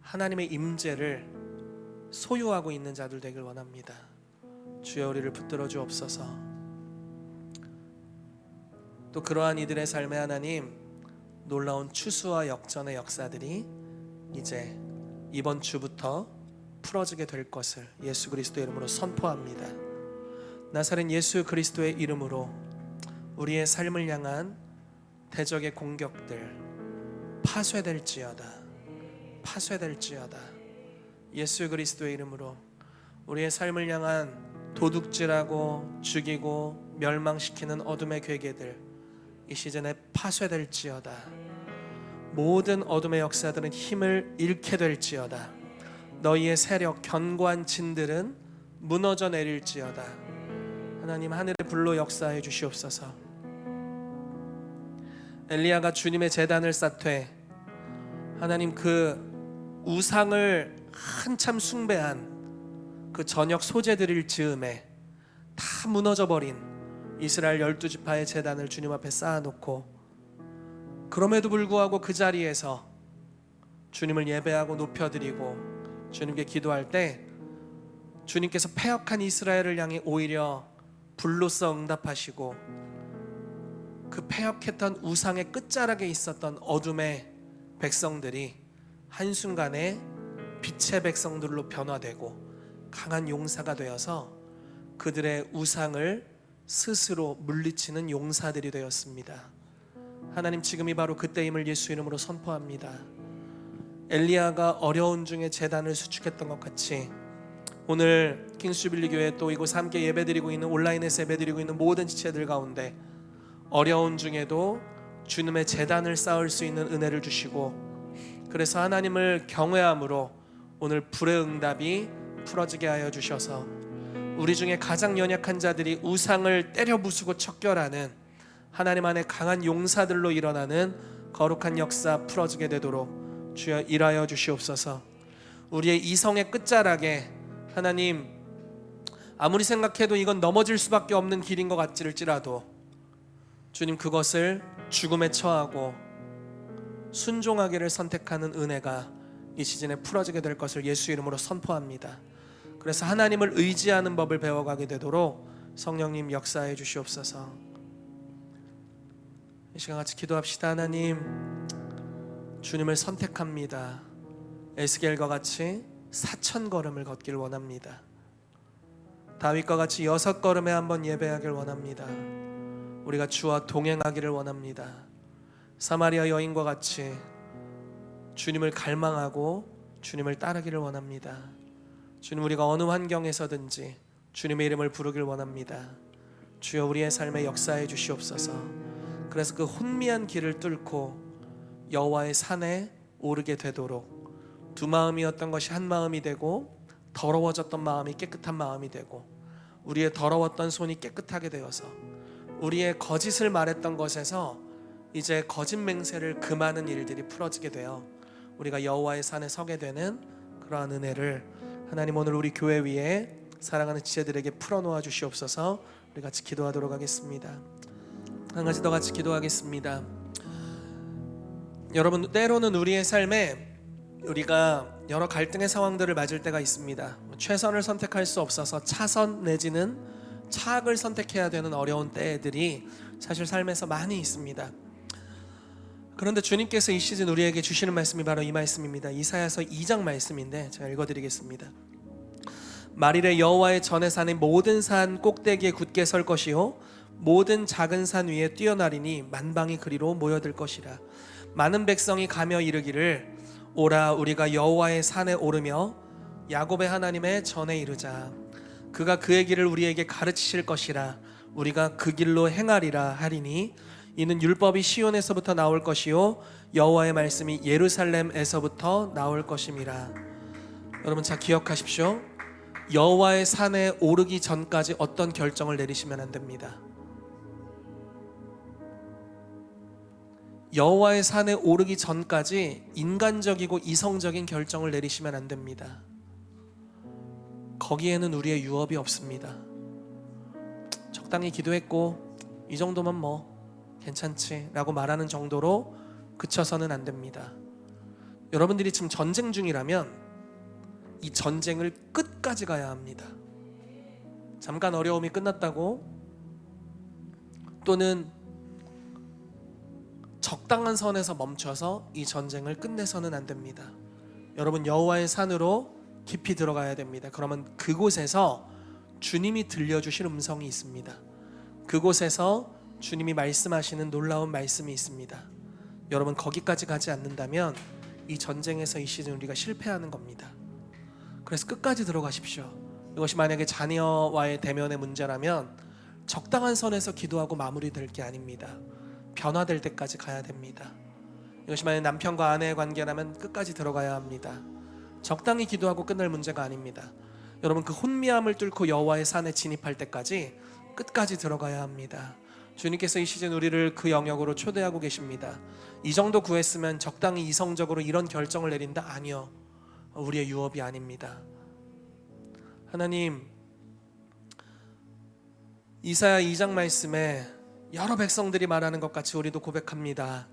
하나님의 임재를 소유하고 있는 자들 되길 원합니다. 주여, 우리를 붙들어 주옵소서. 또 그러한 이들의 삶에 하나님 놀라운 추수와 역전의 역사들이 이제 이번 주부터 풀어지게 될 것을 예수 그리스도 이름으로 선포합니다. 나사렛 예수 그리스도의 이름으로 우리의 삶을 향한 대적의 공격들 파쇄될지어다. 파쇄될지어다. 예수 그리스도의 이름으로 우리의 삶을 향한 도둑질하고 죽이고 멸망시키는 어둠의 괴계들 이 시즌에 파쇄될지어다. 모든 어둠의 역사들은 힘을 잃게 될지어다. 너희의 세력 견고한 진들은 무너져 내릴지어다. 하나님 하늘의 불로 역사해 주시옵소서. 엘리야가 주님의 제단을 쌓되 하나님 그 우상을 한참 숭배한 그 저녁 소재들을 즈음에 다 무너져버린 이스라엘 12지파의 제단을 주님 앞에 쌓아놓고 그럼에도 불구하고 그 자리에서 주님을 예배하고 높여드리고 주님께 기도할 때 주님께서 패역한 이스라엘을 향해 오히려 불로써 응답하시고 그 패역했던 우상의 끝자락에 있었던 어둠의 백성들이 한순간에 빛의 백성들로 변화되고 강한 용사가 되어서 그들의 우상을 스스로 물리치는 용사들이 되었습니다. 하나님 지금이 바로 그때임을 예수 이름으로 선포합니다. 엘리야가 어려운 중에 제단을 수축했던 것 같이 오늘 킹스주빌리 교회 또 이곳 함께 예배드리고 있는 온라인에서 예배드리고 있는 모든 지체들 가운데 어려운 중에도 주님의 제단을 쌓을 수 있는 은혜를 주시고 그래서 하나님을 경외함으로 오늘 불의 응답이 풀어지게 하여 주셔서 우리 중에 가장 연약한 자들이 우상을 때려 부수고 척결하는 하나님 안에 강한 용사들로 일어나는 거룩한 역사 풀어지게 되도록 주여 일하여 주시옵소서. 우리의 이성의 끝자락에 하나님 아무리 생각해도 이건 넘어질 수밖에 없는 길인 것 같을지라도 주님 그것을 죽음에 처하고 순종하기를 선택하는 은혜가 이 시즌에 풀어지게 될 것을 예수 이름으로 선포합니다. 그래서 하나님을 의지하는 법을 배워가게 되도록 성령님 역사해 주시옵소서. 이 시간 같이 기도합시다. 하나님 주님을 선택합니다. 에스겔과 같이 4,000걸음을 걷기를 원합니다. 다윗과 같이 6걸음에 한번 예배하길 원합니다. 우리가 주와 동행하기를 원합니다. 사마리아 여인과 같이 주님을 갈망하고 주님을 따르기를 원합니다. 주님 우리가 어느 환경에서든지 주님의 이름을 부르길 원합니다. 주여 우리의 삶에 역사해 주시옵소서. 그래서 그 혼미한 길을 뚫고 여호와의 산에 오르게 되도록 두 마음이었던 것이 한 마음이 되고 더러워졌던 마음이 깨끗한 마음이 되고 우리의 더러웠던 손이 깨끗하게 되어서 우리의 거짓을 말했던 것에서 이제 거짓 맹세를 금하는 일들이 풀어지게 되어 우리가 여호와의 산에 서게 되는 그러한 은혜를 하나님 오늘 우리 교회 위에 사랑하는 지체들에게 풀어놓아 주시옵소서. 우리 같이 기도하도록 하겠습니다. 한 가지 더 같이 기도하겠습니다. 여러분 때로는 우리의 삶에 우리가 여러 갈등의 상황들을 맞을 때가 있습니다. 최선을 선택할 수 없어서 차선 내지는 차악을 선택해야 되는 어려운 때들이 사실 삶에서 많이 있습니다. 그런데 주님께서 이 시즌 우리에게 주시는 말씀이 바로 이 말씀입니다. 이사야서 2장 말씀인데 제가 읽어드리겠습니다. 말일에 여호와의 전에 사는 모든 산 꼭대기에 굳게 설 것이요 모든 작은 산 위에 뛰어나리니 만방이 그리로 모여들 것이라. 많은 백성이 가며 이르기를 오라 우리가 여호와의 산에 오르며 야곱의 하나님의 전에 이르자. 그가 그의 길을 우리에게 가르치실 것이라. 우리가 그 길로 행하리라 하리니 이는 율법이 시온에서부터 나올 것이요 여호와의 말씀이 예루살렘에서부터 나올 것임이라. 여러분 잘 기억하십시오. 여호와의 산에 오르기 전까지 어떤 결정을 내리시면 안 됩니다. 여호와의 산에 오르기 전까지 인간적이고 이성적인 결정을 내리시면 안 됩니다. 거기에는 우리의 유업이 없습니다. 적당히 기도했고 이 정도면 뭐 괜찮지 라고 말하는 정도로 그쳐서는 안 됩니다. 여러분들이 지금 전쟁 중이라면 이 전쟁을 끝까지 가야 합니다. 잠깐 어려움이 끝났다고 또는 적당한 선에서 멈춰서 이 전쟁을 끝내서는 안 됩니다. 여러분 여호와의 산으로 깊이 들어가야 됩니다. 그러면 그곳에서 주님이 들려주실 음성이 있습니다. 그곳에서 주님이 말씀하시는 놀라운 말씀이 있습니다. 여러분, 거기까지 가지 않는다면 이 전쟁에서 이 시즌 우리가 실패하는 겁니다. 그래서 끝까지 들어가십시오. 이것이 만약에 자녀와의 대면의 문제라면 적당한 선에서 기도하고 마무리될 게 아닙니다. 변화될 때까지 가야 됩니다. 이것이 만약 남편과 아내의 관계라면 끝까지 들어가야 합니다. 적당히 기도하고 끝날 문제가 아닙니다. 여러분, 그 혼미함을 뚫고 여호와의 산에 진입할 때까지 끝까지 들어가야 합니다. 주님께서 이 시즌 우리를 그 영역으로 초대하고 계십니다. 이 정도 구했으면 적당히 이성적으로 이런 결정을 내린다? 아니요, 우리의 유업이 아닙니다. 하나님, 이사야 2장 말씀에 여러 백성들이 말하는 것 같이 우리도 고백합니다.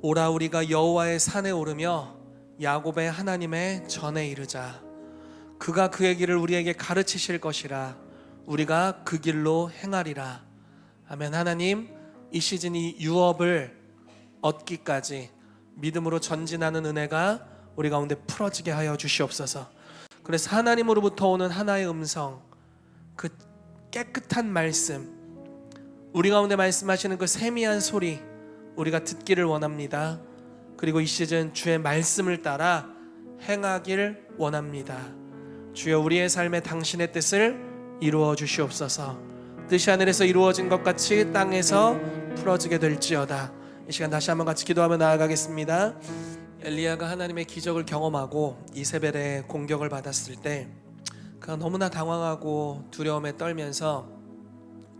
오라, 우리가 여호와의 산에 오르며 야곱의 하나님의 전에 이르자. 그가 그의 길을 우리에게 가르치실 것이라. 우리가 그 길로 행하리라. 아멘. 하나님, 이 시즌이 유업을 얻기까지 믿음으로 전진하는 은혜가 우리 가운데 풀어지게 하여 주시옵소서. 그래서 하나님으로부터 오는 하나의 음성, 그 깨끗한 말씀, 우리 가운데 말씀하시는 그 세미한 소리 우리가 듣기를 원합니다. 그리고 이 시즌 주의 말씀을 따라 행하길 원합니다. 주여, 우리의 삶에 당신의 뜻을 이루어 주시옵소서. 뜻이 하늘에서 이루어진 것 같이 땅에서 풀어지게 될지어다. 이 시간 다시 한번 같이 기도하며 나아가겠습니다. 엘리야가 하나님의 기적을 경험하고 이세벨의 공격을 받았을 때 그가 너무나 당황하고 두려움에 떨면서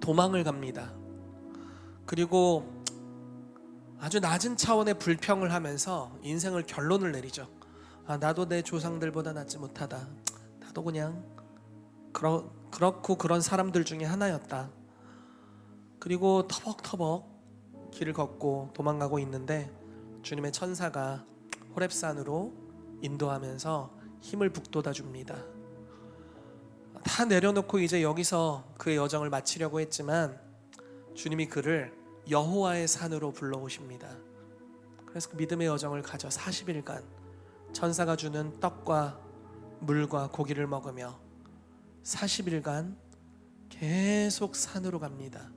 도망을 갑니다. 그리고 아주 낮은 차원의 불평을 하면서 인생을 결론을 내리죠. 나도 내 조상들보다 낫지 못하다. 나도 그냥 그렇고 그런 사람들 중에 하나였다. 그리고 터벅터벅 길을 걷고 도망가고 있는데 주님의 천사가 호렙산으로 인도하면서 힘을 북돋아 줍니다. 다 내려놓고 이제 여기서 그의 여정을 마치려고 했지만 주님이 그를 여호와의 산으로 불러오십니다. 그래서 그 믿음의 여정을 가져 40일간 천사가 주는 떡과 물과 고기를 먹으며 40일간 계속 산으로 갑니다.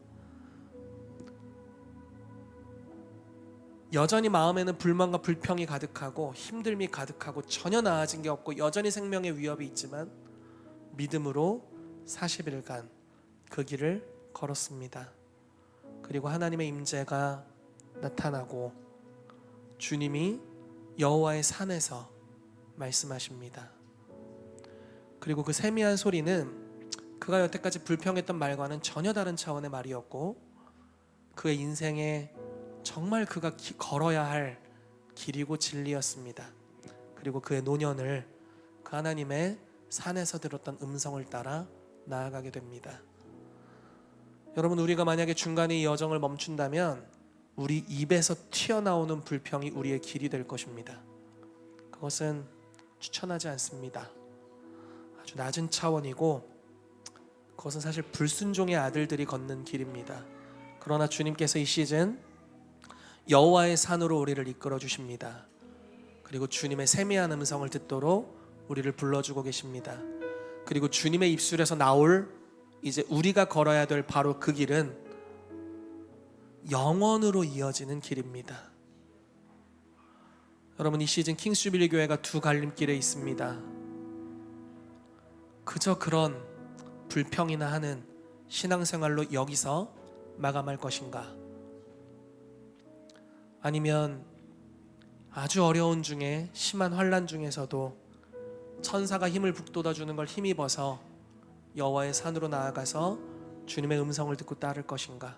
여전히 마음에는 불만과 불평이 가득하고 힘듦이 가득하고 전혀 나아진 게 없고 여전히 생명의 위협이 있지만 믿음으로 40일간 그 길을 걸었습니다. 그리고 하나님의 임재가 나타나고 주님이 여호와의 산에서 말씀하십니다. 그리고 그 세미한 소리는 그가 여태까지 불평했던 말과는 전혀 다른 차원의 말이었고 그의 인생에 정말 그가 걸어야 할 길이고 진리였습니다. 그리고 그의 노년을 그 하나님의 산에서 들었던 음성을 따라 나아가게 됩니다. 여러분, 우리가 만약에 중간에 이 여정을 멈춘다면 우리 입에서 튀어나오는 불평이 우리의 길이 될 것입니다. 그것은 추천하지 않습니다. 아주 낮은 차원이고 그것은 사실 불순종의 아들들이 걷는 길입니다. 그러나 주님께서 이 시즌 여호와의 산으로 우리를 이끌어 주십니다. 그리고 주님의 세미한 음성을 듣도록 우리를 불러주고 계십니다. 그리고 주님의 입술에서 나올 이제 우리가 걸어야 될 바로 그 길은 영원으로 이어지는 길입니다. 여러분, 이 시즌 킹스주빌리 교회가 두 갈림길에 있습니다. 그저 그런 불평이나 하는 신앙생활로 여기서 마감할 것인가? 아니면 아주 어려운 중에 심한 환난 중에서도 천사가 힘을 북돋아주는 걸 힘입어서 여호와의 산으로 나아가서 주님의 음성을 듣고 따를 것인가?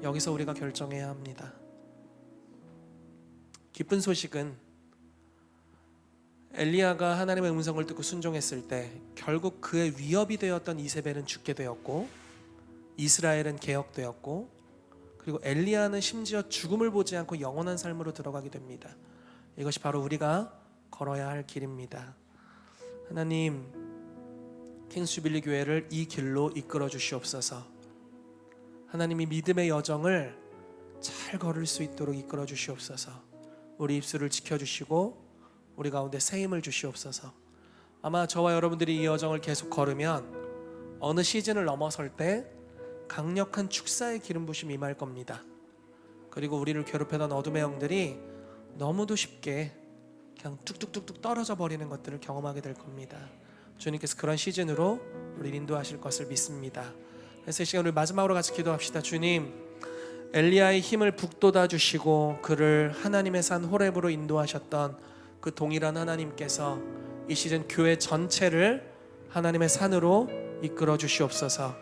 여기서 우리가 결정해야 합니다. 기쁜 소식은 엘리야가 하나님의 음성을 듣고 순종했을 때 결국 그의 위협이 되었던 이세벨은 죽게 되었고 이스라엘은 개혁되었고 그리고 엘리야는 심지어 죽음을 보지 않고 영원한 삶으로 들어가게 됩니다. 이것이 바로 우리가 걸어야 할 길입니다. 하나님, 킹스주빌리 교회를 이 길로 이끌어 주시옵소서. 하나님이 믿음의 여정을 잘 걸을 수 있도록 이끌어 주시옵소서. 우리 입술을 지켜주시고 우리 가운데 새 힘을 주시옵소서. 아마 저와 여러분들이 이 여정을 계속 걸으면 어느 시즌을 넘어설 때 강력한 축사의 기름 부심이 임할 겁니다. 그리고 우리를 괴롭히던 어둠의 영들이 너무도 쉽게 그냥 뚝뚝뚝뚝 떨어져 버리는 것들을 경험하게 될 겁니다. 주님께서 그런 시즌으로 우리를 인도하실 것을 믿습니다. 그래서 이 시간 우리 마지막으로 같이 기도합시다. 주님, 엘리야의 힘을 북돋아 주시고 그를 하나님의 산 호렙으로 인도하셨던 그 동일한 하나님께서 이 시즌 교회 전체를 하나님의 산으로 이끌어 주시옵소서.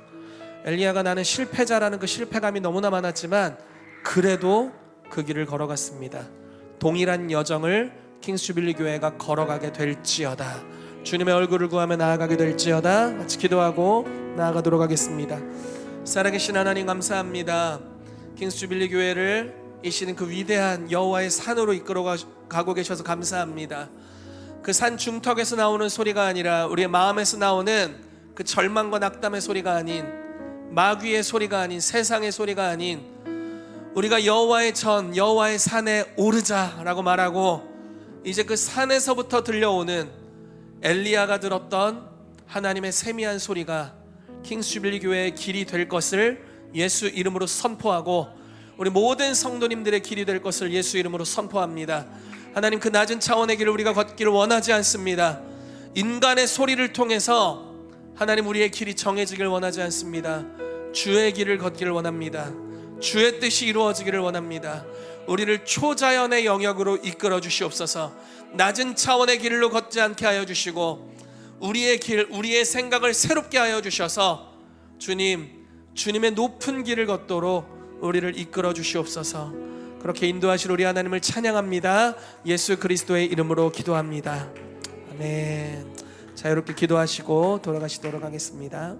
엘리야가 나는 실패자라는 그 실패감이 너무나 많았지만 그래도 그 길을 걸어갔습니다. 동일한 여정을 킹스주빌리 교회가 걸어가게 될지어다. 주님의 얼굴을 구하며 나아가게 될지어다. 같이 기도하고 나아가도록 하겠습니다. 살아계신 하나님 감사합니다. 킹스주빌리 교회를 이 시즌 그 위대한 여호와의 산으로 이끌어가고 계셔서 감사합니다. 그 산 중턱에서 나오는 소리가 아니라 우리의 마음에서 나오는 그 절망과 낙담의 소리가 아닌, 마귀의 소리가 아닌, 세상의 소리가 아닌, 우리가 여호와의 전, 여호와의 산에 오르자라고 말하고 이제 그 산에서부터 들려오는 엘리야가 들었던 하나님의 세미한 소리가 킹스주빌리 교회의 길이 될 것을 예수 이름으로 선포하고 우리 모든 성도님들의 길이 될 것을 예수 이름으로 선포합니다. 하나님, 그 낮은 차원의 길을 우리가 걷기를 원하지 않습니다. 인간의 소리를 통해서 하나님 우리의 길이 정해지길 원하지 않습니다. 주의 길을 걷기를 원합니다. 주의 뜻이 이루어지기를 원합니다. 우리를 초자연의 영역으로 이끌어 주시옵소서. 낮은 차원의 길로 걷지 않게 하여 주시고 우리의 길, 우리의 생각을 새롭게 하여 주셔서 주님의 높은 길을 걷도록 우리를 이끌어 주시옵소서. 그렇게 인도하실 우리 하나님을 찬양합니다. 예수 그리스도의 이름으로 기도합니다. 아멘. 자유롭게 기도하시고 돌아가시도록 하겠습니다.